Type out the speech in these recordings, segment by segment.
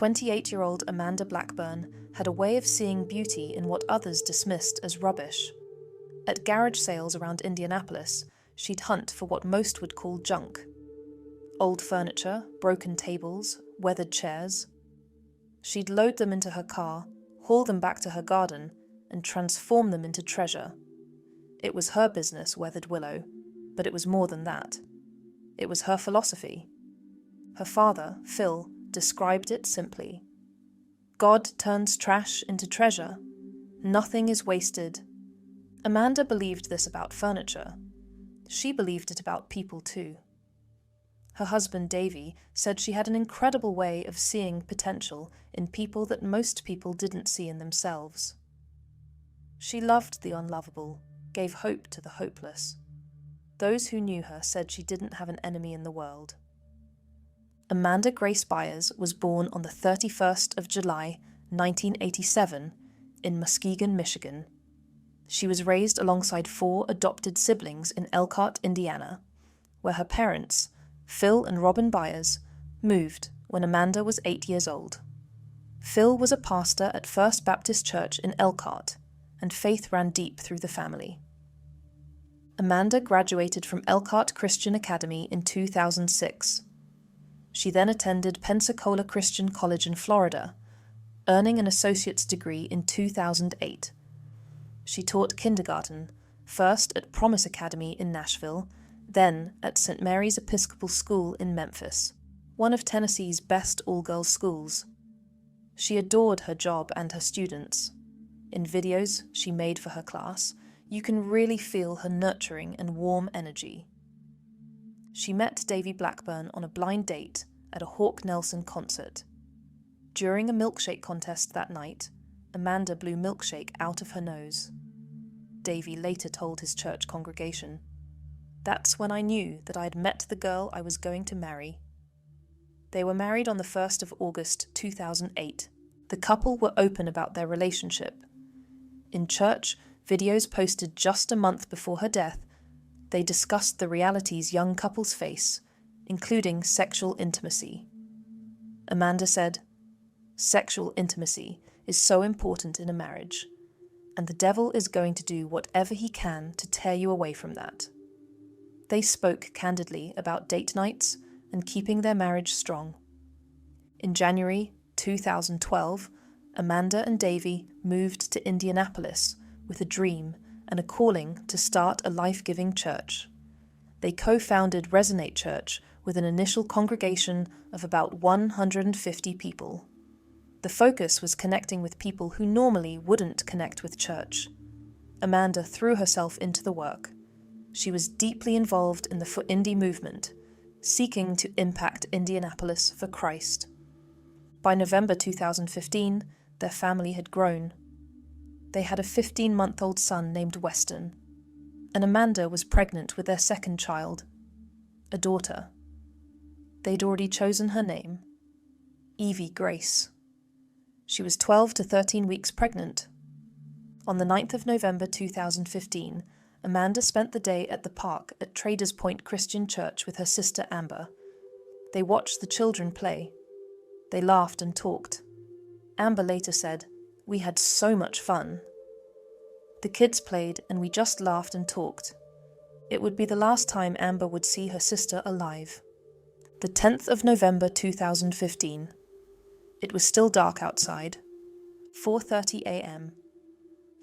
28-year-old Amanda Blackburn had a way of seeing beauty in what others dismissed as rubbish. At garage sales around Indianapolis, she'd hunt for what most would call junk. Old furniture, broken tables, weathered chairs. She'd load them into her car, haul them back to her garden, and transform them into treasure. It was her business, weathered Willow, but it was more than that. It was her philosophy. Her father, Phil, described it simply. God turns trash into treasure. Nothing is wasted. Amanda believed this about furniture. She believed it about people too. Her husband, Davey, said she had an incredible way of seeing potential in people that most people didn't see in themselves. She loved the unlovable, gave hope to the hopeless. Those who knew her said she didn't have an enemy in the world. Amanda Grace Byers was born on the 31st of July, 1987, in Muskegon, Michigan. She was raised alongside 4 adopted siblings in Elkhart, Indiana, where her parents, Phil and Robin Byers, moved when Amanda was 8 years old. Phil was a pastor at First Baptist Church in Elkhart, and faith ran deep through the family. Amanda graduated from Elkhart Christian Academy in 2006. She then attended Pensacola Christian College in Florida, earning an associate's degree in 2008. She taught kindergarten, first at Promise Academy in Nashville, then at St. Mary's Episcopal School in Memphis, one of Tennessee's best all-girls schools. She adored her job and her students. In videos she made for her class, you can really feel her nurturing and warm energy. She met Davey Blackburn on a blind date at a Hawk Nelson concert. During a milkshake contest that night, Amanda blew milkshake out of her nose. Davey later told his church congregation, "That's when I knew that I had met the girl I was going to marry." They were married on the 1st of August 2008. The couple were open about their relationship. In church, videos posted just a month before her death, they discussed the realities young couples face, including sexual intimacy. Amanda said, "Sexual intimacy is so important in a marriage, and the devil is going to do whatever he can to tear you away from that." They spoke candidly about date nights and keeping their marriage strong. In January 2012, Amanda and Davey moved to Indianapolis with a dream and a calling to start a life-giving church. They co-founded Resonate Church with an initial congregation of about 150 people. The focus was connecting with people who normally wouldn't connect with church. Amanda threw herself into the work. She was deeply involved in the For Indy movement, seeking to impact Indianapolis for Christ. By November 2015, their family had grown. They had a 15-month-old son named Weston, and Amanda was pregnant with their second child, a daughter. They'd already chosen her name, Evie Grace. She was 12 to 13 weeks pregnant. On the 9th of November 2015, Amanda spent the day at the park at Traders Point Christian Church with her sister Amber. They watched the children play. They laughed and talked. Amber later said, "We had so much fun. The kids played and we just laughed and talked." It would be the last time Amber would see her sister alive. The 10th of November 2015. It was still dark outside. 4:30 a.m.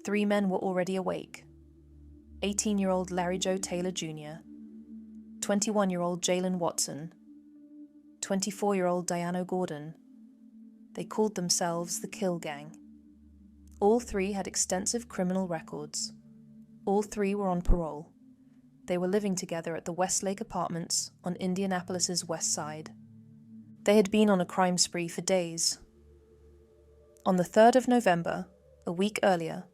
3 men were already awake. 18-year-old Larry Joe Taylor Jr., 21-year-old Jalen Watson, 24-year-old Diana Gordon. They called themselves the Kill Gang. All 3 had extensive criminal records. All 3 were on parole. They were living together at the Westlake Apartments on Indianapolis's west side. They had been on a crime spree for days. On the 3rd of November, a week earlier,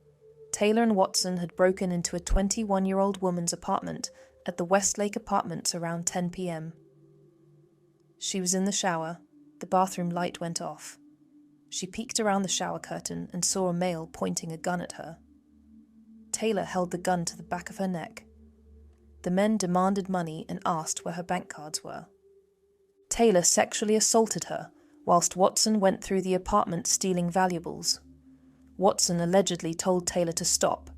Taylor and Watson had broken into a 21-year-old woman's apartment at the Westlake Apartments around 10 p.m. She was in the shower. The bathroom light went off. She peeked around the shower curtain and saw a male pointing a gun at her. Taylor held the gun to the back of her neck. The men demanded money and asked where her bank cards were. Taylor sexually assaulted her whilst Watson went through the apartment stealing valuables. Watson allegedly told Taylor to stop,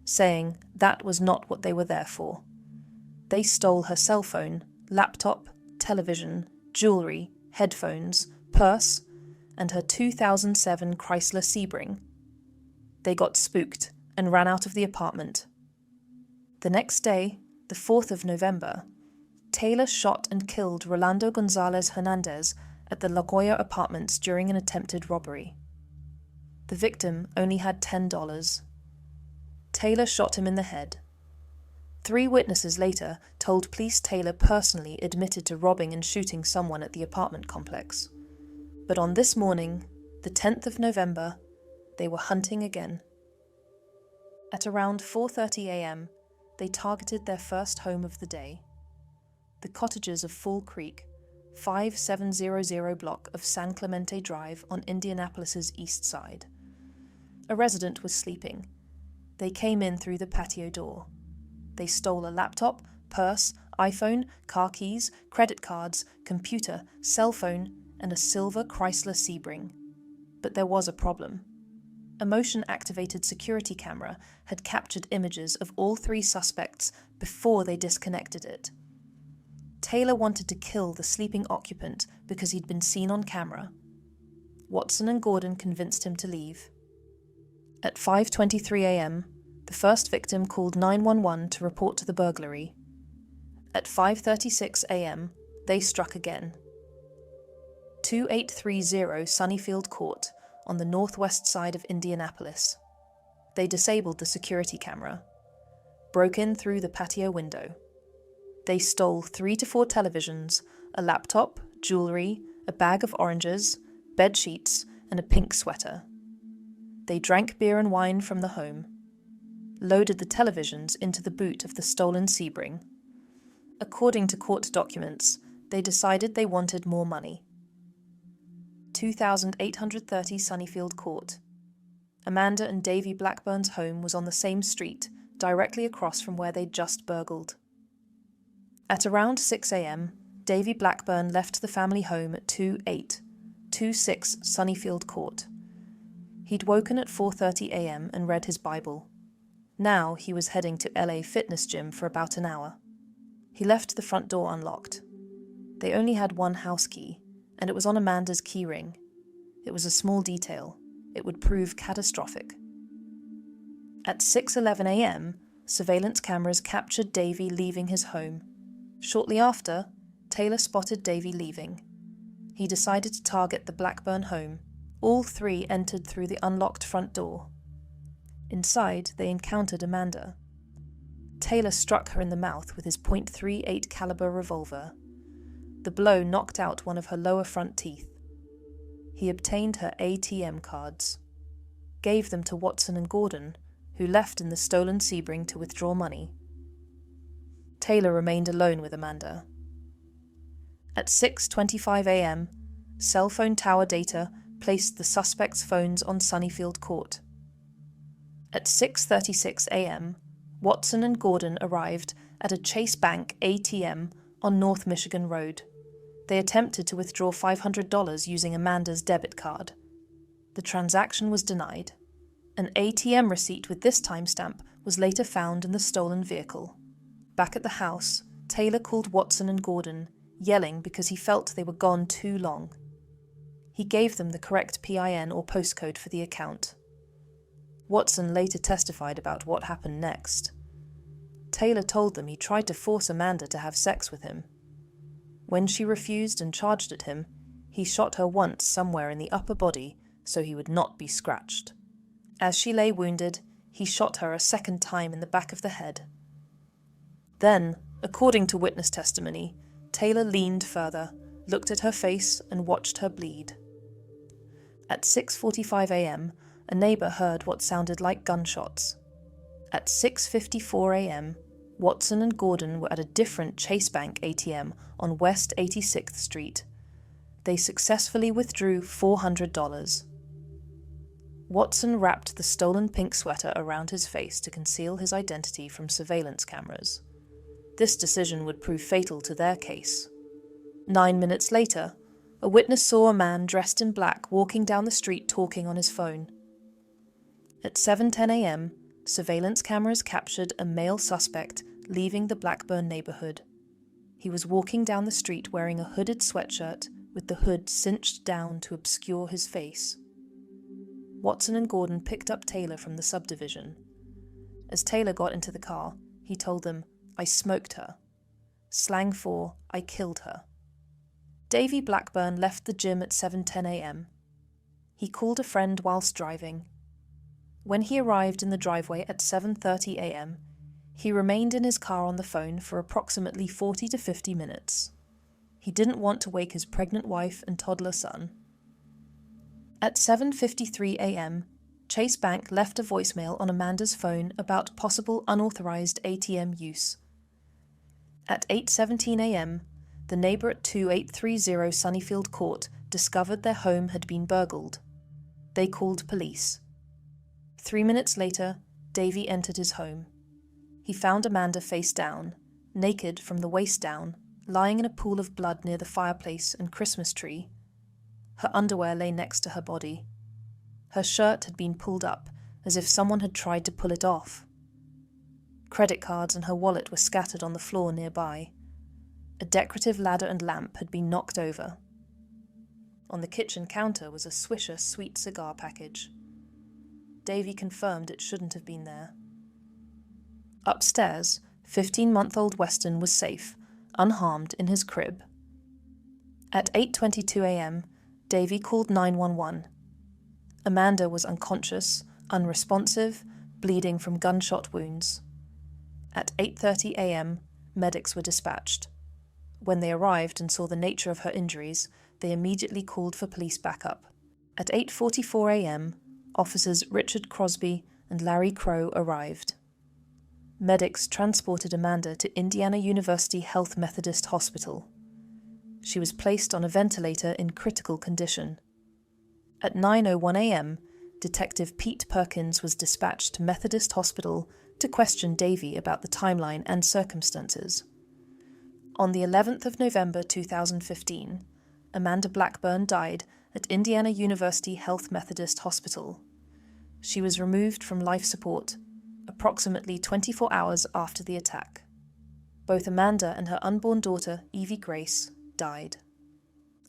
saying that was not what they were there for. They stole her cell phone, laptop, television, jewellery, headphones, purse, and her 2007 Chrysler Sebring. They got spooked and ran out of the apartment. The next day, the 4th of November, Taylor shot and killed Rolando Gonzalez Hernandez at the La Jolla Apartments during an attempted robbery. The victim only had $10. Taylor shot him in the head. 3 witnesses later told police Taylor personally admitted to robbing and shooting someone at the apartment complex. But on this morning, the 10th of November, they were hunting again. At around 4:30 a.m., they targeted their first home of the day. The cottages of Fall Creek, 5700 block of San Clemente Drive on Indianapolis's east side. A resident was sleeping. They came in through the patio door. They stole a laptop, purse, iPhone, car keys, credit cards, computer, cell phone, and a silver Chrysler Sebring. But there was a problem. A motion-activated security camera had captured images of all 3 suspects before they disconnected it. Taylor wanted to kill the sleeping occupant because he'd been seen on camera. Watson and Gordon convinced him to leave. At 5:23 a.m., the first victim called 911 to report to the burglary. At 5:36 a.m., they struck again. 2830 Sunnyfield Court on the northwest side of Indianapolis. They disabled the security camera, broke in through the patio window. They stole 3 to 4 televisions, a laptop, jewellery, a bag of oranges, bed sheets, and a pink sweater. They drank beer and wine from the home, loaded the televisions into the boot of the stolen Sebring. According to court documents, they decided they wanted more money. 2830 Sunnyfield Court. Amanda and Davey Blackburn's home was on the same street, directly across from where they'd just burgled. At around 6 a.m., Davey Blackburn left the family home at 2826 Sunnyfield Court. He'd woken at 4:30 a.m. and read his Bible. Now he was heading to LA Fitness Gym for about an hour. He left the front door unlocked. They only had one house key, and it was on Amanda's key ring. It was a small detail. It would prove catastrophic. At 6:11 a.m., surveillance cameras captured Davey leaving his home. Shortly after, Taylor spotted Davey leaving. He decided to target the Blackburn home. All 3 entered through the unlocked front door. Inside, they encountered Amanda. Taylor struck her in the mouth with his .38 caliber revolver. The blow knocked out one of her lower front teeth. He obtained her ATM cards, gave them to Watson and Gordon, who left in the stolen Sebring to withdraw money. Taylor remained alone with Amanda. At 6:25 a.m., cell phone tower data placed the suspects' phones on Sunnyfield Court. At 6:36 a.m., Watson and Gordon arrived at a Chase Bank ATM on North Michigan Road. They attempted to withdraw $500 using Amanda's debit card. The transaction was denied. An ATM receipt with this timestamp was later found in the stolen vehicle. Back at the house, Taylor called Watson and Gordon, yelling because he felt they were gone too long. He gave them the correct PIN or postcode for the account. Watson later testified about what happened next. Taylor told them he tried to force Amanda to have sex with him. When she refused and charged at him, he shot her once somewhere in the upper body so he would not be scratched. As she lay wounded, he shot her a second time in the back of the head. Then, according to witness testimony, Taylor leaned further, looked at her face, and watched her bleed. At 6:45 a.m., a neighbour heard what sounded like gunshots. At 6:54 a.m., Watson and Gordon were at a different Chase Bank ATM on West 86th Street. They successfully withdrew $400. Watson wrapped the stolen pink sweater around his face to conceal his identity from surveillance cameras. This decision would prove fatal to their case. 9 minutes later, A witness saw a man dressed in black walking down the street talking on his phone. At 7:10 a.m., surveillance cameras captured a male suspect leaving the Blackburn neighborhood. He was walking down the street wearing a hooded sweatshirt with the hood cinched down to obscure his face. Watson and Gordon picked up Taylor from the subdivision. As Taylor got into the car, he told them, "I smoked her." Slang for, "I killed her." Davey Blackburn left the gym at 7:10 a.m. He called a friend whilst driving. When he arrived in the driveway at 7:30 a.m., he remained in his car on the phone for approximately 40 to 50 minutes. He didn't want to wake his pregnant wife and toddler son. At 7:53 a.m., Chase Bank left a voicemail on Amanda's phone about possible unauthorized ATM use. At 8:17 a.m., the neighbor at 2830 Sunnyfield Court discovered their home had been burgled. They called police. 3 minutes later, Davey entered his home. He found Amanda face down, naked from the waist down, lying in a pool of blood near the fireplace and Christmas tree. Her underwear lay next to her body. Her shirt had been pulled up, as if someone had tried to pull it off. Credit cards and her wallet were scattered on the floor nearby. A decorative ladder and lamp had been knocked over. On the kitchen counter was a Swisher sweet cigar package. Davey confirmed it shouldn't have been there. Upstairs, 15-month-old Weston was safe, unharmed in his crib. At 8:22 a.m., Davey called 911. Amanda was unconscious, unresponsive, bleeding from gunshot wounds. At 8:30 a.m., medics were dispatched. When they arrived and saw the nature of her injuries, they immediately called for police backup. At 8:44 a.m., officers Richard Crosby and Larry Crow arrived. Medics transported Amanda to Indiana University Health Methodist Hospital. She was placed on a ventilator in critical condition. At 9:01 a.m., Detective Pete Perkins was dispatched to Methodist Hospital to question Davey about the timeline and circumstances. On the 11th of November 2015, Amanda Blackburn died at Indiana University Health Methodist Hospital. She was removed from life support approximately 24 hours after the attack. Both Amanda and her unborn daughter, Evie Grace, died.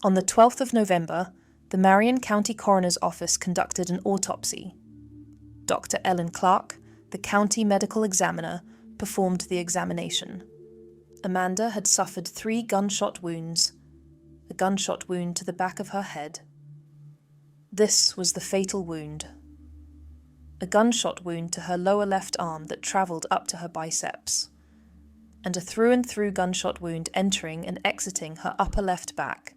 On the 12th of November, the Marion County Coroner's Office conducted an autopsy. Dr. Ellen Clark, the county medical examiner, performed the examination. Amanda had suffered 3 gunshot wounds, a gunshot wound to the back of her head. This was the fatal wound. A gunshot wound to her lower left arm that travelled up to her biceps, and a through-and-through gunshot wound entering and exiting her upper left back.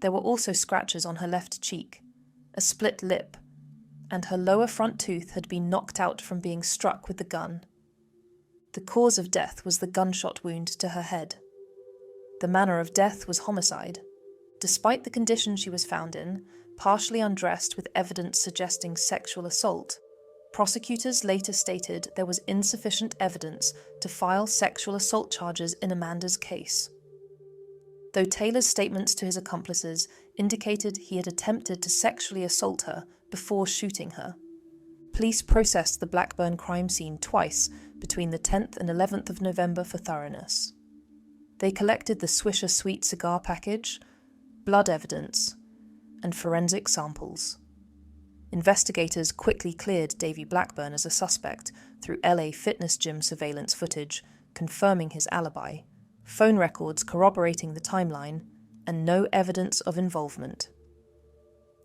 There were also scratches on her left cheek, a split lip, and her lower front tooth had been knocked out from being struck with the gun. The cause of death was the gunshot wound to her head. The manner of death was homicide. Despite the condition she was found in, partially undressed with evidence suggesting sexual assault, prosecutors later stated there was insufficient evidence to file sexual assault charges in Amanda's case. Though Taylor's statements to his accomplices indicated he had attempted to sexually assault her before shooting her, police processed the Blackburn crime scene twice between the 10th and 11th of November for thoroughness. They collected the Swisher Sweet cigar package, blood evidence, and forensic samples. Investigators quickly cleared Davey Blackburn as a suspect through LA fitness gym surveillance footage, confirming his alibi, phone records corroborating the timeline, and no evidence of involvement.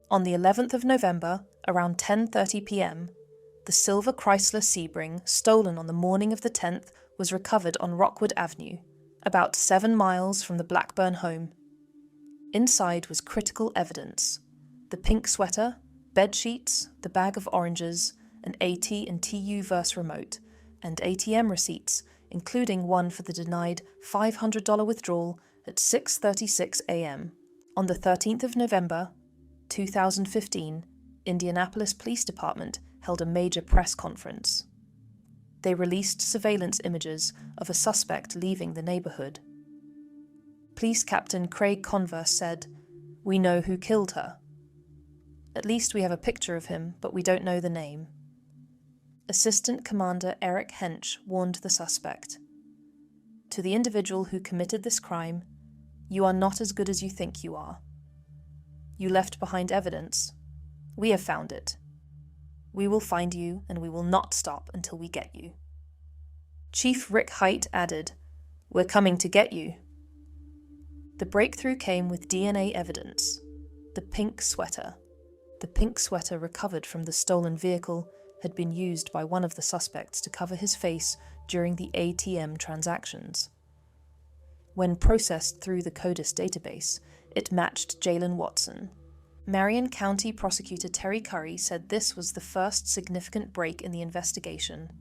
On the 11th of November, around 10:30 p.m., the silver Chrysler Sebring stolen on the morning of the 10th was recovered on Rockwood Avenue, about 7 miles from the Blackburn home. Inside was critical evidence: the pink sweater, bed sheets, the bag of oranges, an AT and TU Verse remote, and ATM receipts, including one for the denied $500 withdrawal at 6:36 a.m. On the 13th of November, 2015, Indianapolis Police Department held a major press conference. They released surveillance images of a suspect leaving the neighborhood. Police Captain Craig Converse said, We know who killed her. At least we have a picture of him, but we don't know the name. Assistant Commander Eric Hench warned the suspect. To the individual who committed this crime, you are not as good as you think you are. You left behind evidence. We have found it. We will find you, and we will not stop until we get you. Chief Rick Height added, "We're coming to get you." The breakthrough came with DNA evidence. The pink sweater. The pink sweater recovered from the stolen vehicle had been used by one of the suspects to cover his face during the ATM transactions. When processed through the CODIS database, it matched Jalen Watson. Marion County Prosecutor Terry Curry said this was the first significant break in the investigation.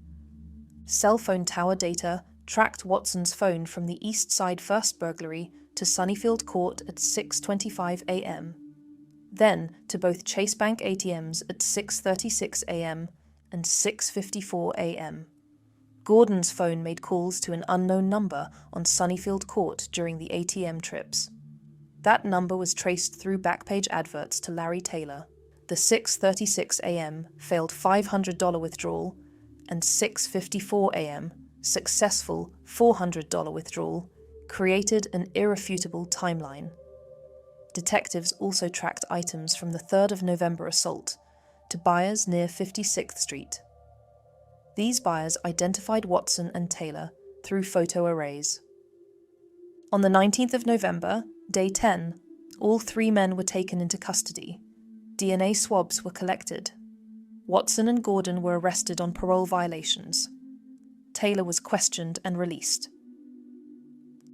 Cell phone tower data tracked Watson's phone from the East Side first burglary to Sunnyfield Court at 6:25 a.m., then to both Chase Bank ATMs at 6:36 a.m. and 6:54 a.m. Gordon's phone made calls to an unknown number on Sunnyfield Court during the ATM trips. That number was traced through Backpage adverts to Larry Taylor. The 6:36 a.m. failed $500 withdrawal and 6:54 a.m. successful $400 withdrawal created an irrefutable timeline. Detectives also tracked items from the 3rd of November assault to buyers near 56th Street. These buyers identified Watson and Taylor through photo arrays. On the 19th of November, day 10, all 3 men were taken into custody. DNA swabs were collected. Watson and Gordon were arrested on parole violations. Taylor was questioned and released.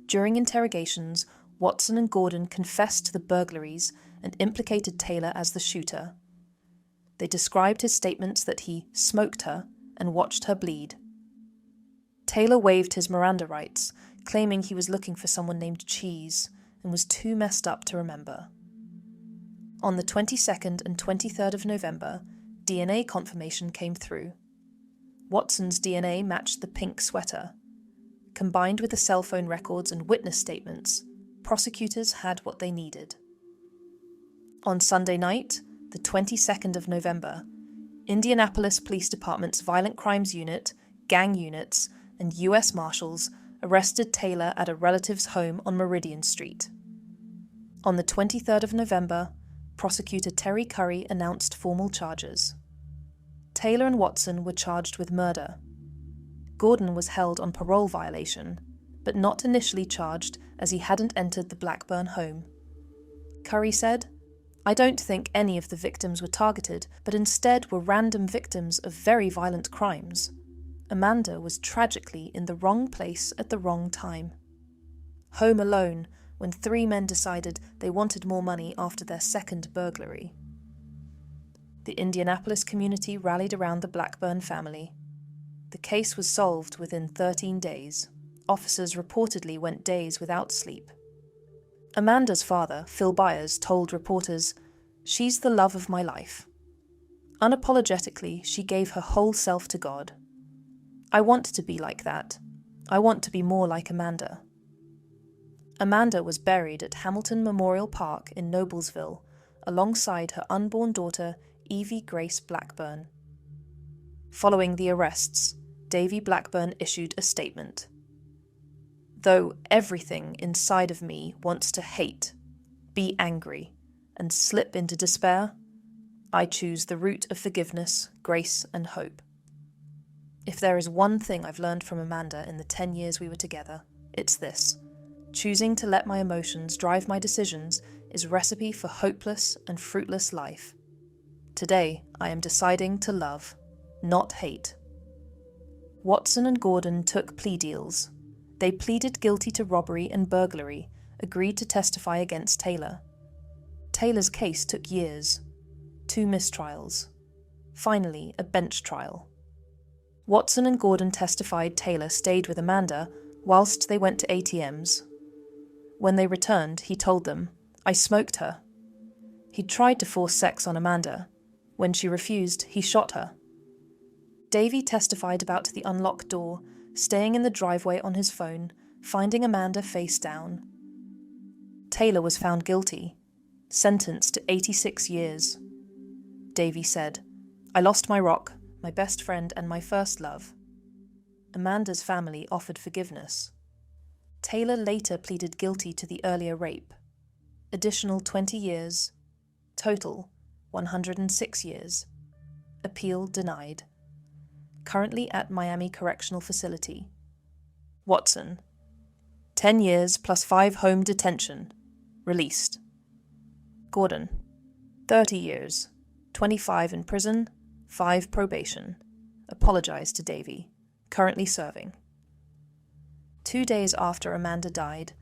During interrogations, Watson and Gordon confessed to the burglaries and implicated Taylor as the shooter. They described his statements that he smoked her and watched her bleed. Taylor waived his Miranda rights, claiming he was looking for someone named Cheese and was too messed up to remember. On the 22nd and 23rd of November, DNA confirmation came through. Watson's DNA matched the pink sweater. Combined with the cell phone records and witness statements, prosecutors had what they needed. On Sunday night, the 22nd of November, Indianapolis Police Department's Violent Crimes Unit, gang units, and U.S. Marshals arrested Taylor at a relative's home on Meridian Street. On the 23rd of November, Prosecutor Terry Curry announced formal charges. Taylor and Watson were charged with murder. Gordon was held on parole violation, but not initially charged as he hadn't entered the Blackburn home. Curry said, "I don't think any of the victims were targeted, but instead were random victims of very violent crimes. Amanda was tragically in the wrong place at the wrong time. Home alone when 3 men decided they wanted more money after their second burglary." The Indianapolis community rallied around the Blackburn family. The case was solved within 13 days. Officers reportedly went days without sleep. Amanda's father, Phil Byers, told reporters, "She's the love of my life." Unapologetically, she gave her whole self to God. "I want to be like that. I want to be more like Amanda." Amanda was buried at Hamilton Memorial Park in Noblesville, alongside her unborn daughter, Evie Grace Blackburn. Following the arrests, Davey Blackburn issued a statement. "Though everything inside of me wants to hate, be angry, and slip into despair, I choose the route of forgiveness, grace, and hope. If there is one thing I've learned from Amanda in the 10 years we were together, it's this. Choosing to let my emotions drive my decisions is recipe for hopeless and fruitless life. Today, I am deciding to love, not hate." Watson and Gordon took plea deals. They pleaded guilty to robbery and burglary, agreed to testify against Taylor. Taylor's case took years. 2 mistrials. Finally, a bench trial. Watson and Gordon testified Taylor stayed with Amanda whilst they went to ATMs. When they returned, he told them, "I smoked her." He tried to force sex on Amanda. When she refused, he shot her. Davey testified about the unlocked door, staying in the driveway on his phone, finding Amanda face down. Taylor was found guilty. sentenced to 86 years. Davey said, "I lost my rock, my best friend and my first love." Amanda's family offered forgiveness. Taylor later pleaded guilty to the earlier rape. Additional 20 years. Total 106 years. Appeal denied. Currently at Miami Correctional Facility. Watson, 10 years plus 5 home detention. Released. Gordon, 30 years, 25 in prison, 5 probation. Apologized to Davey. Currently serving. 2 days after Amanda died,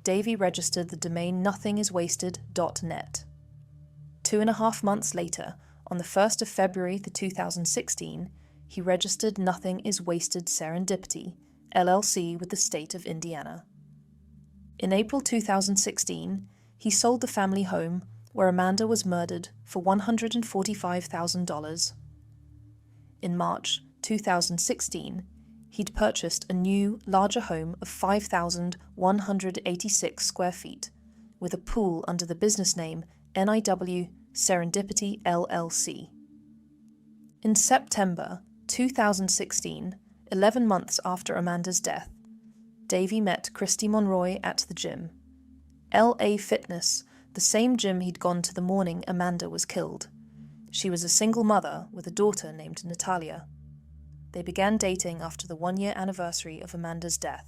Davey registered the domain nothingiswasted.net. 2.5 months later, on the 1st of February 2016, he registered Nothing Is Wasted Serendipity, LLC with the state of Indiana. In April 2016, he sold the family home where Amanda was murdered for $145,000. In March 2016, he'd purchased a new, larger home of 5,186 square feet, with a pool under the business name NIW Serendipity LLC. In September 2016, 11 months after Amanda's death, Davey met Christy Monroy at the gym. LA Fitness, the same gym he'd gone to the morning Amanda was killed. She was a single mother with a daughter named Natalia. They began dating after the 1-year anniversary of Amanda's death.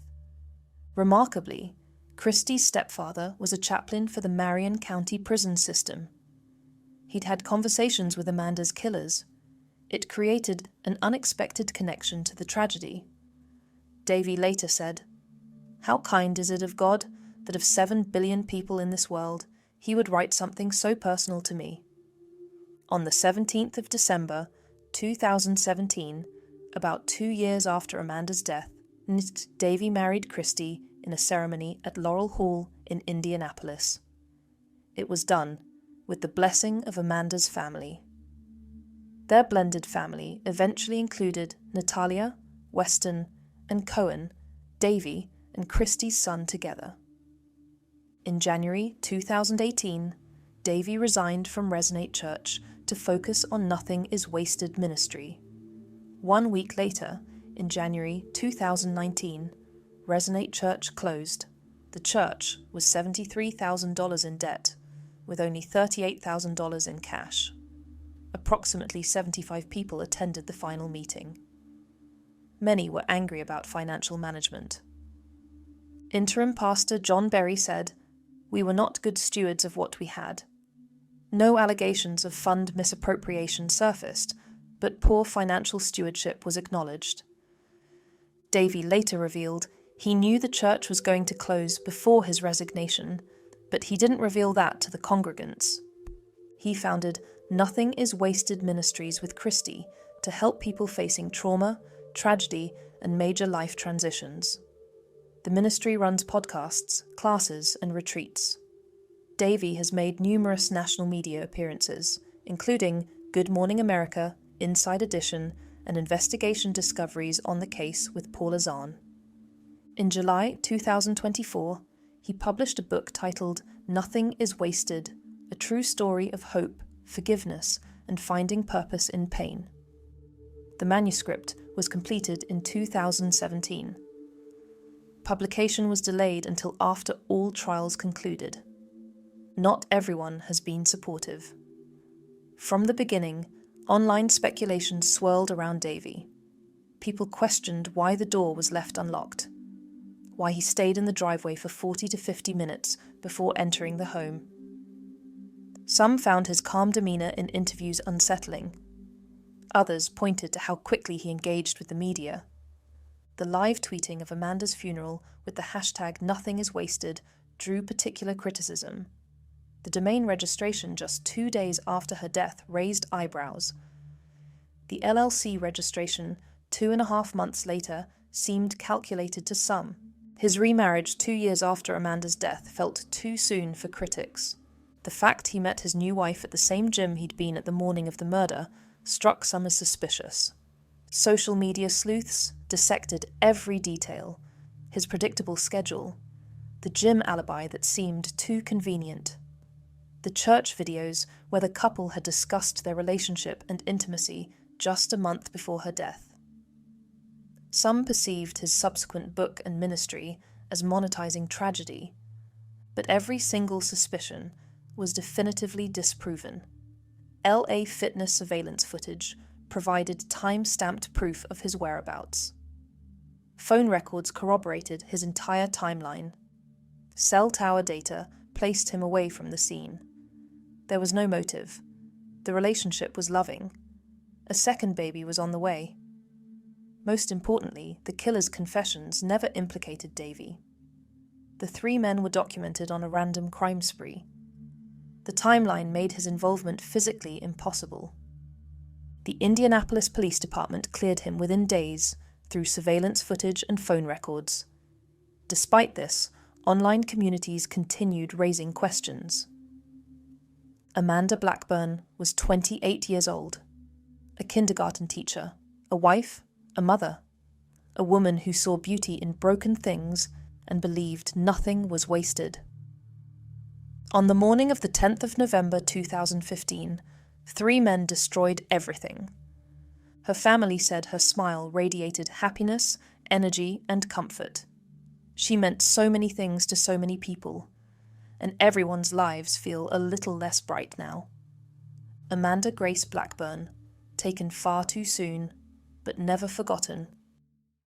Remarkably, Christy's stepfather was a chaplain for the Marion County prison system. He'd had conversations with Amanda's killers. It created an unexpected connection to the tragedy. Davey later said, "How kind is it of God that of 7 billion people in this world, he would write something so personal to me." On the 17th of December, 2017, about 2 years after Amanda's death, Davey married Christy in a ceremony at Laurel Hall in Indianapolis. It was done with the blessing of Amanda's family. Their blended family eventually included Natalia, Weston, and Cohen, Davey, and Christy's son together. In January 2018, Davey resigned from Resonate Church to focus on Nothing Is Wasted ministry. 1 week later, in January 2019, Resonate Church closed. The church was $73,000 in debt, with only $38,000 in cash. Approximately 75 people attended the final meeting. Many were angry about financial management. Interim Pastor John Berry said, "We were not good stewards of what we had. No allegations of fund misappropriation surfaced, but poor financial stewardship was acknowledged." Davey later revealed he knew the church was going to close before his resignation, but he didn't reveal that to the congregants. He founded Nothing Is Wasted Ministries with Christy to help people facing trauma, tragedy, and major life transitions. The ministry runs podcasts, classes, and retreats. Davey has made numerous national media appearances, including Good Morning America, Inside Edition, and investigation discoveries on the case with Paula Zahn. In July 2024, he published a book titled Nothing Is Wasted, a true story of hope, forgiveness, and finding purpose in pain. The manuscript was completed in 2017. Publication was delayed until after all trials concluded. Not everyone has been supportive. From the beginning, online speculation swirled around Davey. People questioned why the door was left unlocked, why he stayed in the driveway for 40 to 50 minutes before entering the home. Some found his calm demeanor in interviews unsettling. Others pointed to how quickly he engaged with the media. The live tweeting of Amanda's funeral with the hashtag #NothingIsWasted drew particular criticism. The domain registration just 2 days after her death raised eyebrows. The LLC registration 2.5 months later seemed calculated to some. His remarriage 2 years after Amanda's death felt too soon for critics. The fact he met his new wife at the same gym he'd been at the morning of the murder struck some as suspicious. Social media sleuths dissected every detail, his predictable schedule, the gym alibi that seemed too convenient. the church videos where the couple had discussed their relationship and intimacy just a month before her death. Some perceived his subsequent book and ministry as monetizing tragedy, but every single suspicion was definitively disproven. LA Fitness surveillance footage provided time-stamped proof of his whereabouts. Phone records corroborated his entire timeline. Cell tower data placed him away from the scene. There was no motive. The relationship was loving. A second baby was on the way. Most importantly, the killer's confessions never implicated Davey. The three men were documented on a random crime spree. The timeline made his involvement physically impossible. The Indianapolis Police Department cleared him within days through surveillance footage and phone records. Despite this, online communities continued raising questions. Amanda Blackburn was 28 years old, a kindergarten teacher, a wife, a mother, a woman who saw beauty in broken things and believed nothing was wasted. On the morning of the 10th of November 2015, three men destroyed everything. Her family said her smile radiated happiness, energy, and comfort. She meant so many things to so many people, and everyone's lives feel a little less bright now. Amanda Grace Blackburn, taken far too soon, but never forgotten,